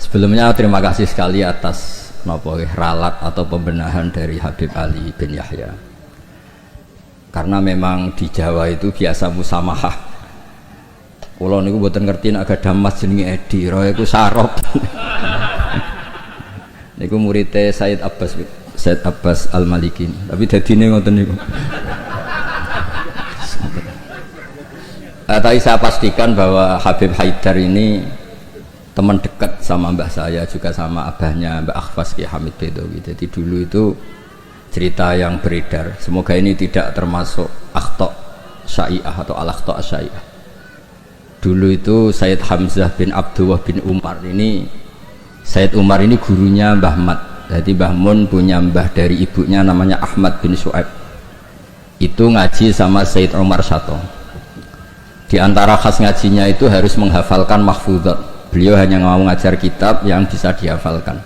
Sebelumnya terima kasih sekali atas ralat atau pembenahan dari Habib Ali bin Yahya. Karena memang di Jawa itu biasa musamahah. Kalau niku mboten ngerti nek ada mas jenenge Edi, roe iku sarop. Niku muridé Said Abbas Al-Maliki. Tapi dadine ngoten niku. Tapi saya pastikan bahwa Habib Haidar ini teman dekat sama mbah saya, juga sama abahnya Mbak Akhfas Ki Hamid Bedowi. Jadi dulu itu cerita yang beredar, semoga ini tidak termasuk akhta syai'ah atau al-akhta syai'ah. Dulu itu Sayyid Hamzah bin Abdullah bin Umar ini, Sayyid Umar ini gurunya Mbah Mat. Jadi Mbah Mun punya mbah dari ibunya namanya Ahmad bin Su'aib. Itu ngaji sama Sayyid Umar Sato. Di antara khas ngajinya itu harus menghafalkan mahfudzat. Beliau hanya mau ngajar kitab yang bisa dihafalkan,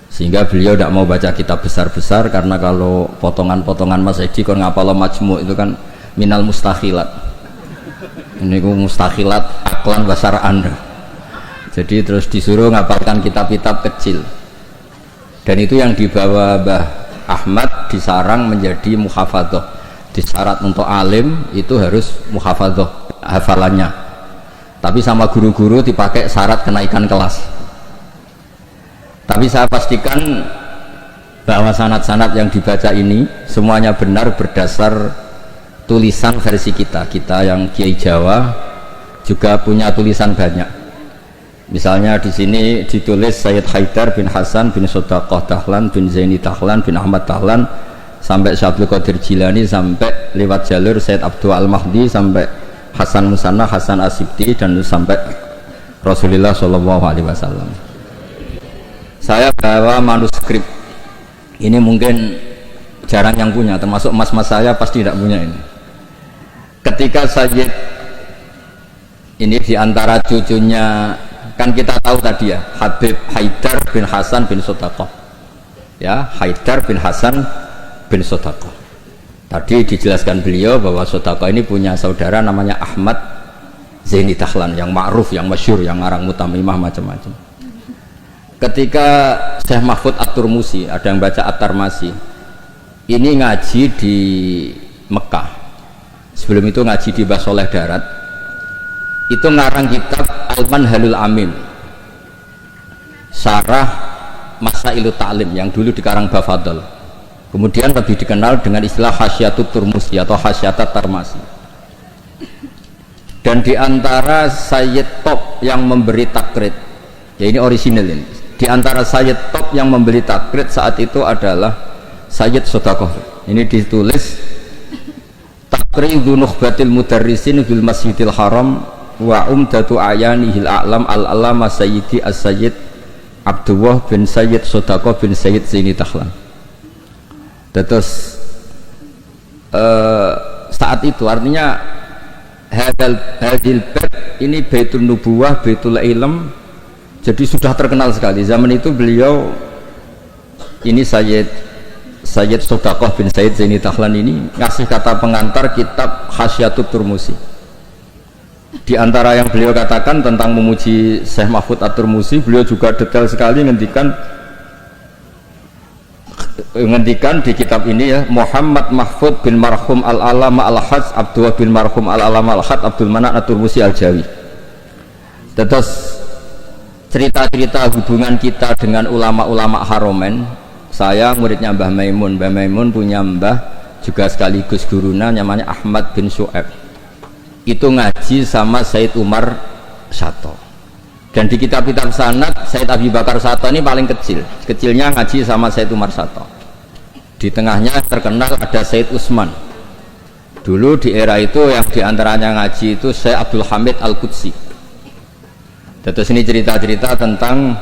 sehingga beliau tidak mau baca kitab besar-besar, karena kalau potongan-potongan Mas Edi kon ngapal majmu' itu kan minal mustakhilat. Ini ku mustakhilat aklan basar Anda. Jadi terus disuruh ngapalkan kitab-kitab kecil, dan itu yang dibawa Mbah Ahmad disarang menjadi muhafadzah. Disyarat untuk alim itu harus muhafadzah hafalannya, tapi sama guru-guru dipakai syarat kenaikan kelas. Tapi saya pastikan bahwa sanad-sanad yang dibaca ini semuanya benar berdasar tulisan versi kita yang Kiai Jawa juga punya tulisan banyak. Misalnya di sini ditulis Sayyid Haidar bin Hasan bin Sodaqah Dahlan bin Zaini Dahlan bin Ahmad Dahlan sampai Syabdul Qadir Jilani, sampai lewat jalur Sayyid Abdul Al-Mahdi sampai Hasan Musanna, Hasan Asibti, dan sampai Rasulullah SAW. Saya bawa manuskrip ini, mungkin jarang yang punya, termasuk mas-mas saya pasti tidak punya ini. Ketika Sayyid ini diantara cucunya, kan kita tahu tadi ya, Habib Haidar bin Hasan bin Sodaqah ya, Haidar bin Hasan bin Sodaqah. Tadi dijelaskan beliau bahwa Sodaqah ini punya saudara namanya Ahmad Zaini Dahlan, yang ma'ruf, yang masyhur, yang ngarang mutamimah macam-macam. Ketika Syekh Mahfud At-Turmusi, ada yang baca At-Tarmasi, ini ngaji di Mekah, sebelum itu ngaji di Basoleh Darat, itu ngarang kitab Al-Manhalul Amim, Syarah Masailut Ta'lim, yang dulu dikarang Bafadol, kemudian lebih dikenal dengan istilah Hasyatut Turmusi atau Hasyatat Tarmasi. Dan diantara Sayyid top yang memberi takrid, ya ini orisinal ini, diantara Sayyid top yang memberi takrid saat itu adalah Sayyid Sodaqah. Ini ditulis Takridu Nukhbatil Mudarrisin fil Masjidil Haram wa Umdatu Ayanihil A'lam Al-Alama Sayyidi As-Sayyid Abdullah bin Sayyid Sodaqah bin Sayyid Zaini Dahlan. Terus saat itu artinya hadil bait ini Baitul Nubuwah, Baitul Ilm, jadi sudah terkenal sekali. Zaman itu beliau ini Sayyid Sodaqah bin Sayyid Zaini Dahlan ini ngasih kata pengantar kitab Hasyatut Turmusi. Di antara yang beliau katakan tentang memuji Syekh Mahfud At-Turmusi, beliau juga detail sekali ngendikan di kitab ini ya, Muhammad Mahfud bin Marhum Al-Alama Al-Hajj Abdullah bin Marhum Al-Alama Al-Hajj Abdul Manan At-Turmusi Al-Jawi. Terus cerita-cerita hubungan kita dengan ulama-ulama Haromen, saya muridnya Mbah Maimun. Mbah Maimun punya mbah juga sekaligus guruna namanya Ahmad bin Su'aib, itu ngaji sama Sayyid Umar Sato. Dan di kitab-kitab sanad Sayyid Abi Bakar Sato ini paling kecilnya ngaji sama Sayyid Umar Sato. Di tengahnya terkenal ada Sayyid Utsman. Dulu di era itu yang diantaranya ngaji itu Syekh Abdul Hamid Al-Qudsi. Terus ini cerita-cerita tentang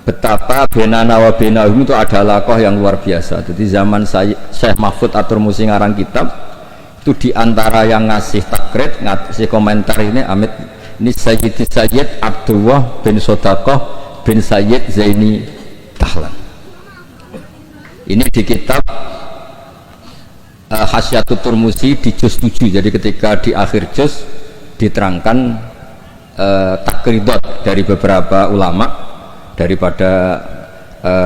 betapa benana wa benahum itu ada lakoh yang luar biasa. Jadi zaman Syekh Mahfud At-Turmusi ngarang kitab itu diantara yang ngasih takrid, ngasih komentar ini Amit ini Sayyid Abdullah bin Sodaqah bin Sayyid Zaini Dahlan. Ini di kitab Hasyatut Turmusi di juz 7. Jadi ketika di akhir juz diterangkan takridat dari beberapa ulama daripada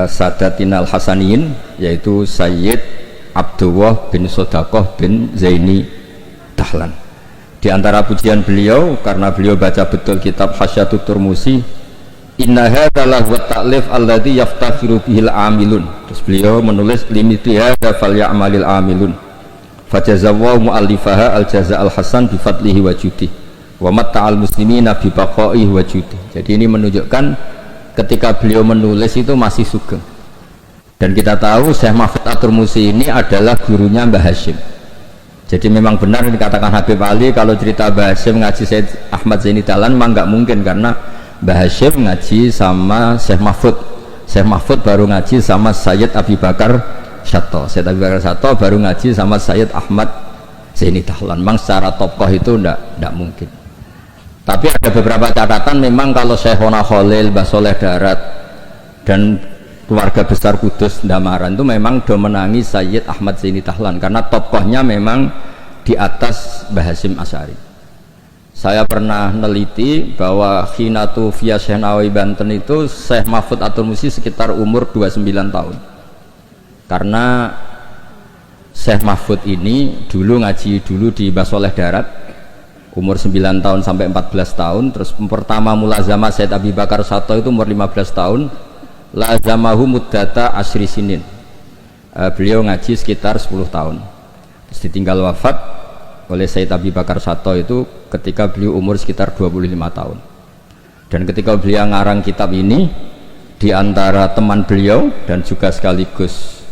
Sadatinal Hasaniyin, yaitu Sayyid Abdullah bin Sodakoh bin Zaini Dahlan. Di antara pujian beliau, karena beliau baca betul kitab Hasyatut Turmusi, inna hadza lahu ta'lif alladhi yaftakhiru bihil amilun. Terus beliau menulis limiti hadza falyamalil amilun fajazallahu mu'allifaha al-jaza al-hasan bifadlihi wa judih wa matta'al muslimina bi baqaihi wa judih. Jadi ini menunjukkan ketika beliau menulis itu masih sugeng. Dan kita tahu Syekh Mahfud At-Turmusi ini adalah gurunya Mbah Hashim. Jadi memang benar dikatakan Habib Ali kalau cerita Mbah Hashim ngaji Syed Ahmad Zaini Dahlan memang nggak mungkin, karena Mbah Hashim ngaji sama Syekh Mahfud. Syekh Mahfud baru ngaji sama Sayyid Abi Bakar Syato. Sayyid Abi Bakar Syato baru ngaji sama Sayyid Ahmad Zaini Dahlan. Memang secara tokoh itu nggak mungkin. Tapi ada beberapa catatan memang kalau Syekhona Khalil, Mbah Soleh Darat dan keluarga besar Kudus Ndamaran itu memang domenangi Sayyid Ahmad Zaini Dahlan, karena tokohnya memang di atas Mbah Hasyim Asy'ari. Saya pernah neliti bahwa Khinatu via Syekh Nawawi Banten itu Syekh Mahfud At-Turmusi sekitar umur 29 tahun. Karena Syekh Mahfud ini dulu ngaji di Mbah Soleh Darat umur 9 tahun sampai 14 tahun. Terus pertama mulazamah Sayyid Abi Bakar Syato itu umur 15 tahun. Lazamahu muddata asri sinin. Beliau ngaji sekitar 10 tahun. Terus ditinggal wafat oleh Sayyid Abi Bakar Syato itu ketika beliau umur sekitar 25 tahun. Dan ketika beliau ngarang kitab ini, di antara teman beliau dan juga sekaligus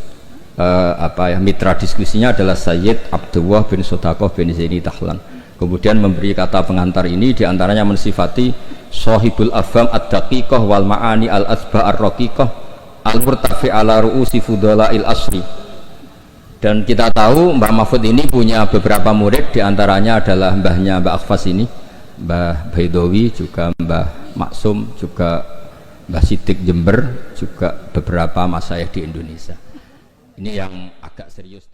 mitra diskusinya adalah Sayyid Abdullah bin Sodakoh bin Zaini Dahlan. Kemudian memberi kata pengantar ini, diantaranya mensifati Sohibul Afham ad-daqiqah wal ma'ani al-asba ar-raqiqah al-murtafi ala ru'usi fudala'il asri. Dan kita tahu Mbah Mahfud ini punya beberapa murid, diantaranya adalah mbahnya Mbah Akhfas ini, Mbah Baidowi, juga Mbah Maksum, juga Mbah Sidik Jember, juga beberapa masyayikh di Indonesia. Ini yang agak serius.